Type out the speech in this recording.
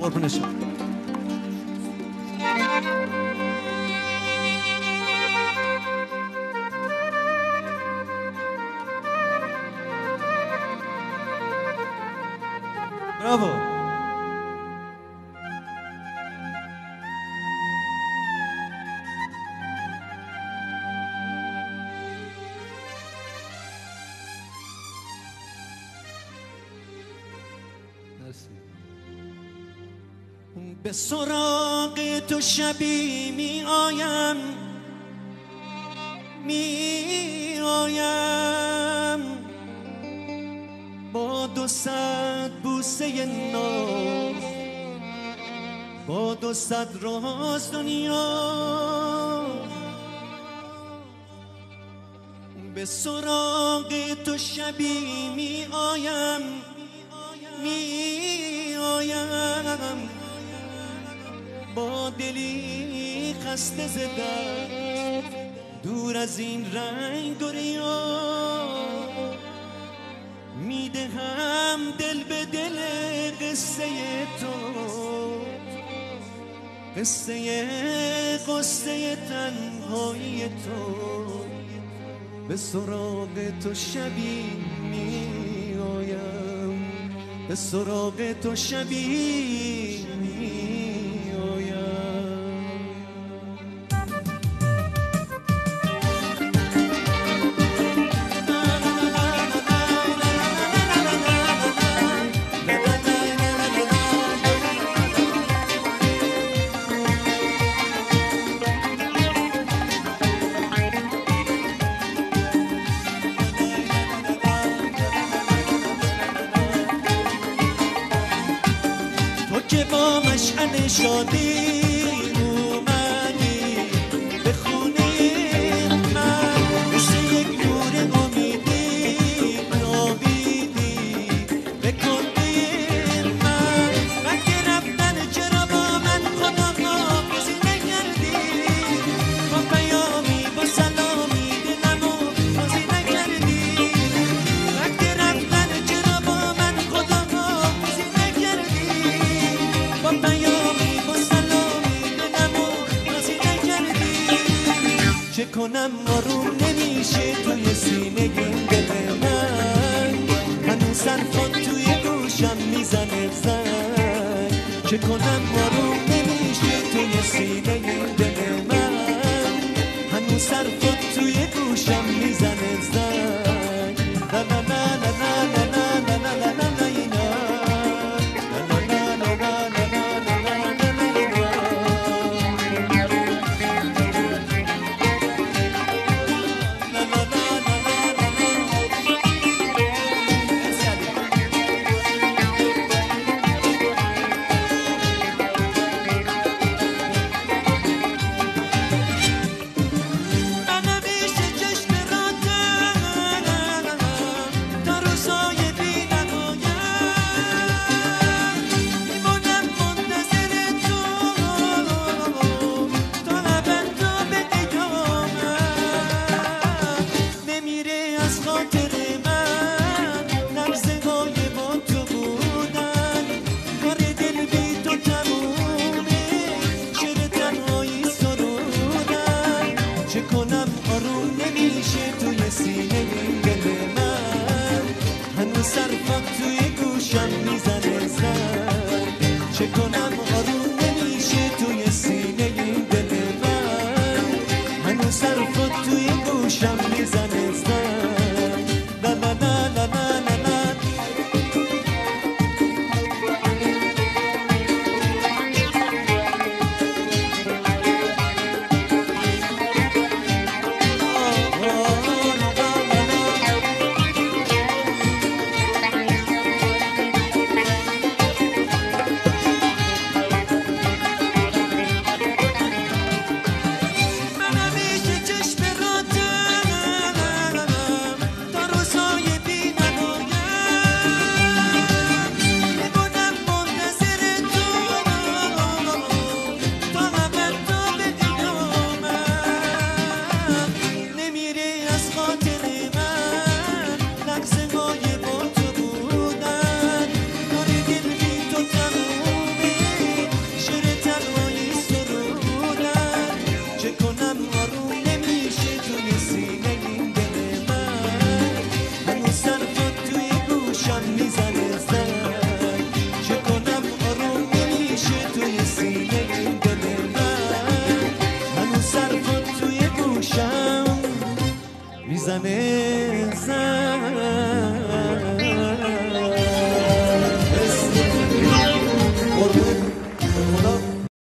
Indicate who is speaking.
Speaker 1: قربونشم. براو. به سراغ تو شبی می آیم با 200 بوسه ناز، با 200 راز دنیا. به سراغ تو شبی می آیم با دلی خسته ز درد، دور از این رنگ و ریا. میدهم دل به دل قصه تو، قصه تنهایی تو. به سراغ تو شبی می آیم، به سراغ تو شبی که با مشعل شادی اومدی به خونه من، مثل یک نور امیدی نابیدی به کنده من. وقتی رفتن چرا با من خدا حافظی نکردی، با پیامی با سلامی دلمو بازی نکردی. وقتی رفتن چرا با من خدا حافظی نکردی، با پیامی با سلامی دلمو بازی نکردی. چه کنم آروم نمیشه توی سینه دل من، هنوز حرفات توی گوشم میزنه زنگ. چه کنم آروم نمیشه توی سینه دل من، هنوز حرفات توی گوشم میزنه زنگ. لا لا لا لا لا لا لا لا لا لا اینا. چه کنم آروم نمیشه توی سینه دل من، هنوز حرفات توی گوشم میزنه.